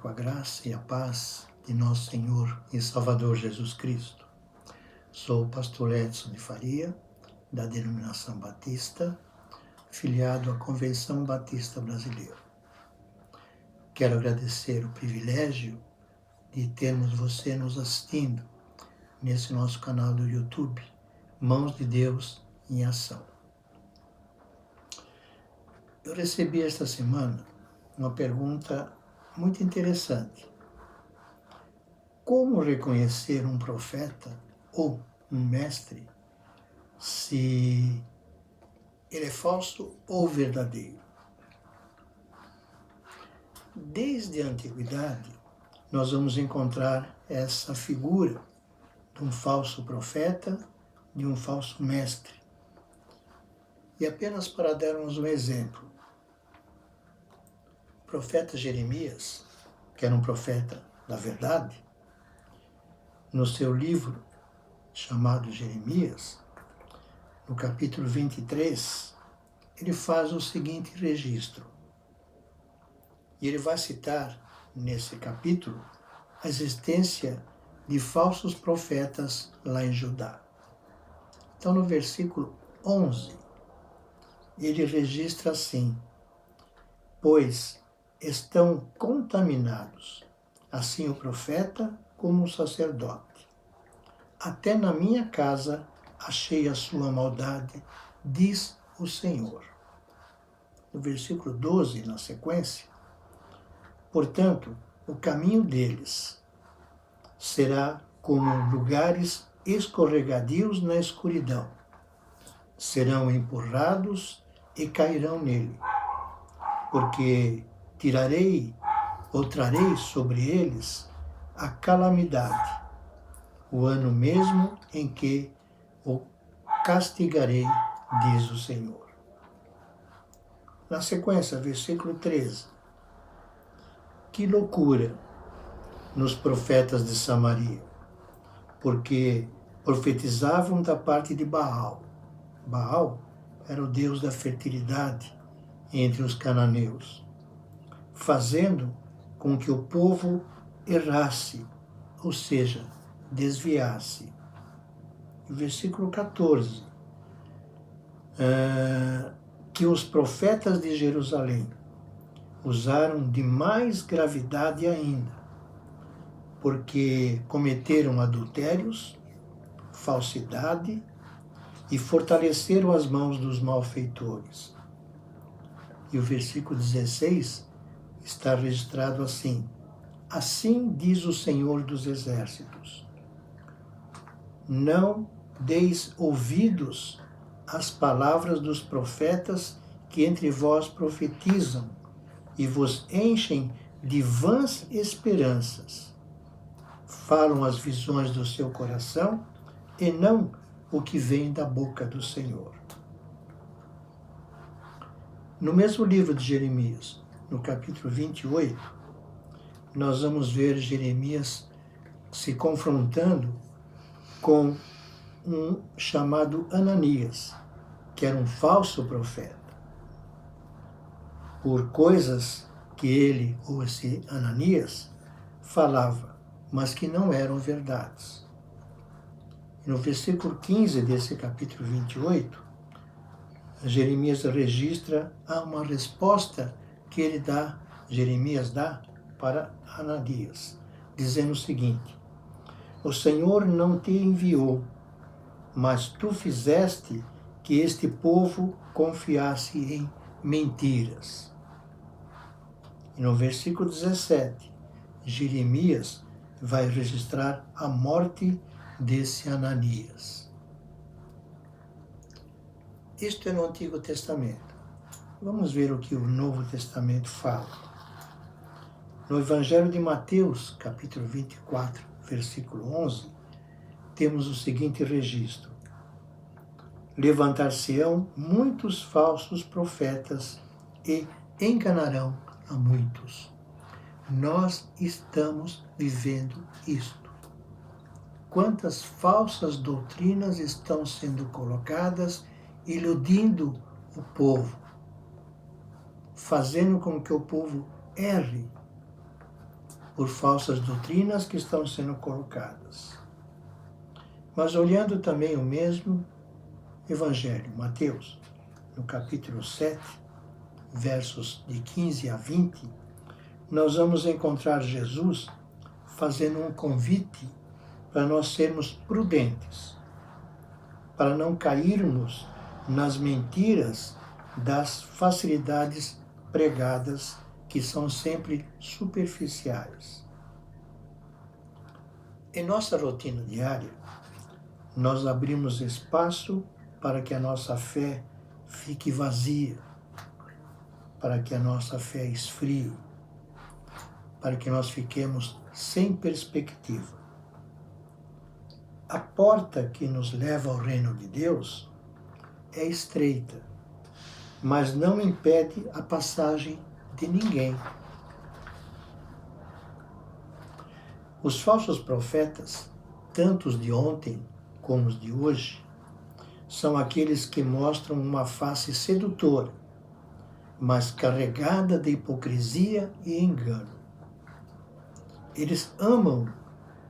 com a graça e a paz de nosso Senhor e Salvador Jesus Cristo. Sou o pastor Edson de Faria, da denominação Batista, filiado à Convenção Batista Brasileira. Quero agradecer o privilégio de termos você nos assistindo nesse nosso canal do YouTube, Mãos de Deus em Ação. Eu recebi esta semana uma pergunta muito interessante. Como reconhecer um profeta ou um mestre se ele é falso ou verdadeiro? Desde a antiguidade, nós vamos encontrar essa figura de um falso profeta, de um falso mestre. E apenas para darmos um exemplo, o profeta Jeremias, que era um profeta da verdade, no seu livro chamado Jeremias, no capítulo 23, ele faz o seguinte registro. E ele vai citar, nesse capítulo, a existência de falsos profetas lá em Judá. Então, no versículo 11, ele registra assim: pois estão contaminados, assim o profeta como o sacerdote. Até na minha casa achei a sua maldade, diz o Senhor. No versículo 12, na sequência, portanto, o caminho deles será como lugares escorregadios na escuridão. Serão empurrados e cairão nele, porque trarei sobre eles a calamidade, o ano mesmo em que o castigarei, diz o Senhor. Na sequência, versículo 13. Que loucura nos profetas de Samaria, porque profetizavam da parte de Baal. Baal era o deus da fertilidade entre os cananeus, fazendo com que o povo errasse, ou seja, desviasse. Versículo 14. Que os profetas de Jerusalém usaram de mais gravidade ainda, porque cometeram adultérios, falsidade e fortaleceram as mãos dos malfeitores. E o versículo 16 está registrado assim: assim diz o Senhor dos Exércitos, não deis ouvidos às palavras dos profetas que entre vós profetizam e vos enchem de vãs esperanças. Falam as visões do seu coração e não o que vem da boca do Senhor. No mesmo livro de Jeremias, no capítulo 28, nós vamos ver Jeremias se confrontando com um chamado Ananias, que era um falso profeta, por coisas que ele, ou esse Ananias, falava, mas que não eram verdades. No versículo 15 desse capítulo 28, Jeremias registra uma resposta que Jeremias dá para Ananias, dizendo o seguinte: o Senhor não te enviou, mas tu fizeste que este povo confiasse em mentiras. E no versículo 17, Jeremias vai registrar a morte desse Ananias. Isto é no Antigo Testamento. Vamos ver o que o Novo Testamento fala. No Evangelho de Mateus, capítulo 24, versículo 11, temos o seguinte registro: levantar-se-ão muitos falsos profetas e enganarão a muitos. Nós estamos vivendo isto. Quantas falsas doutrinas estão sendo colocadas, iludindo o povo, fazendo com que o povo erre. por falsas doutrinas que estão sendo colocadas. Mas olhando também o mesmo Evangelho, Mateus, no capítulo 7, versos de 15 a 20, nós vamos encontrar Jesus fazendo um convite para nós sermos prudentes, para não cairmos nas mentiras das facilidades pregadas que são sempre superficiais. Em nossa rotina diária, nós abrimos espaço para que a nossa fé fique vazia, para que a nossa fé esfrie, para que nós fiquemos sem perspectiva. A porta que nos leva ao reino de Deus é estreita, mas não impede a passagem de ninguém. Os falsos profetas, tanto os de ontem como os de hoje, são aqueles que mostram uma face sedutora, mas carregada de hipocrisia e engano. Eles amam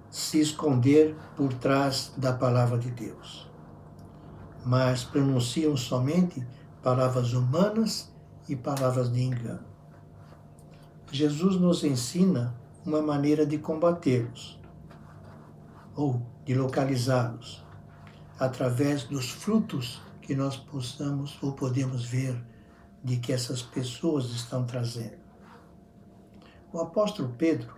se esconder por trás da palavra de Deus, mas pronunciam somente palavras humanas e palavras de engano. Jesus nos ensina uma maneira de combatê-los, ou de localizá-los, através dos frutos que nós possamos ou podemos ver de que essas pessoas estão trazendo. O apóstolo Pedro,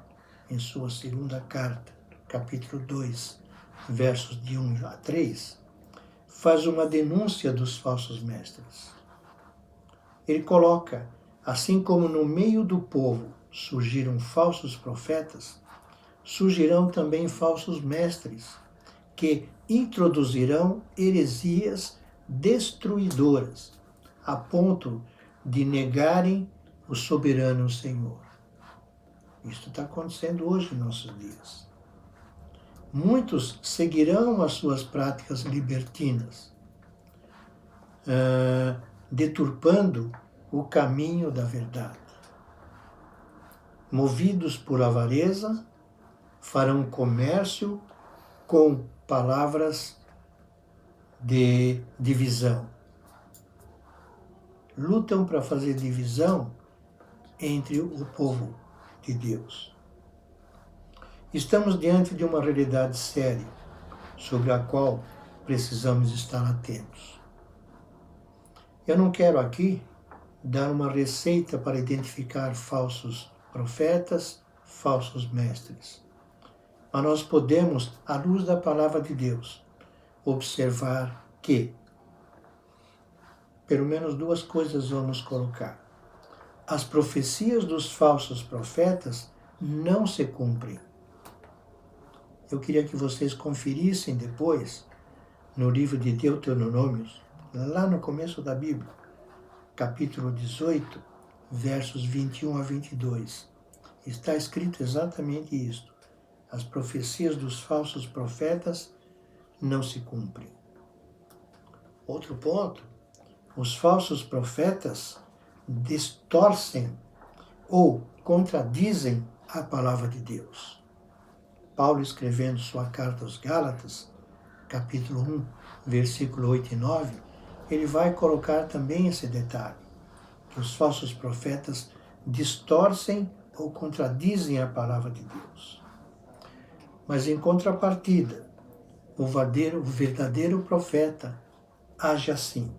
em sua segunda carta, capítulo 2, versos de 1 a 3, faz uma denúncia dos falsos mestres. Ele coloca, assim como no meio do povo surgiram falsos profetas, surgirão também falsos mestres, que introduzirão heresias destruidoras, a ponto de negarem o soberano Senhor. Isto está acontecendo hoje em nossos dias. Muitos seguirão as suas práticas libertinas, deturpando o caminho da verdade. Movidos por avareza, farão comércio com palavras de divisão. Lutam para fazer divisão entre o povo de Deus. Estamos diante de uma realidade séria, sobre a qual precisamos estar atentos. Eu não quero aqui dar uma receita para identificar falsos profetas, falsos mestres. Mas nós podemos, à luz da palavra de Deus, observar que, pelo menos duas coisas vamos colocar. As profecias dos falsos profetas não se cumprem. Eu queria que vocês conferissem depois, no livro de Deuteronômios, lá no começo da Bíblia, capítulo 18, versos 21 a 22. Está escrito exatamente isto. As profecias dos falsos profetas não se cumprem. Outro ponto, os falsos profetas distorcem ou contradizem a palavra de Deus. Paulo, escrevendo sua carta aos Gálatas, capítulo 1, versículo 8 e 9, ele vai colocar também esse detalhe, que os falsos profetas distorcem ou contradizem a palavra de Deus. Mas em contrapartida, o verdadeiro profeta age assim.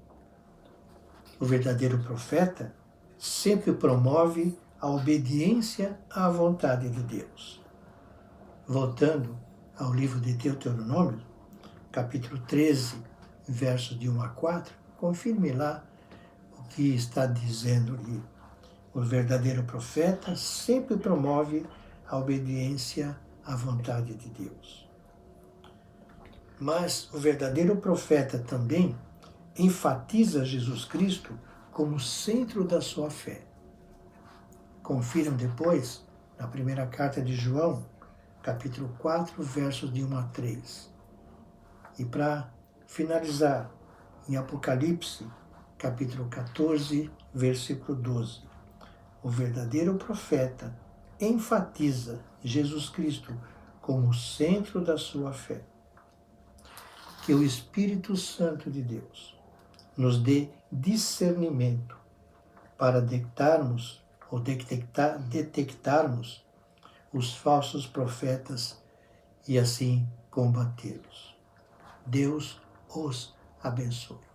O verdadeiro profeta sempre promove a obediência à vontade de Deus. Voltando ao livro de Deuteronômio, capítulo 13, versos de 1 a 4, confirme lá o que está dizendo ali. O verdadeiro profeta sempre promove a obediência à vontade de Deus. Mas o verdadeiro profeta também enfatiza Jesus Cristo como centro da sua fé. Confiram depois, na primeira carta de João, capítulo 4, versos de 1 a 3. E para finalizar, em Apocalipse, capítulo 14, versículo 12. O verdadeiro profeta enfatiza Jesus Cristo como o centro da sua fé. Que o Espírito Santo de Deus nos dê discernimento para detectarmos os falsos profetas e assim combatê-los. Deus os abençoe.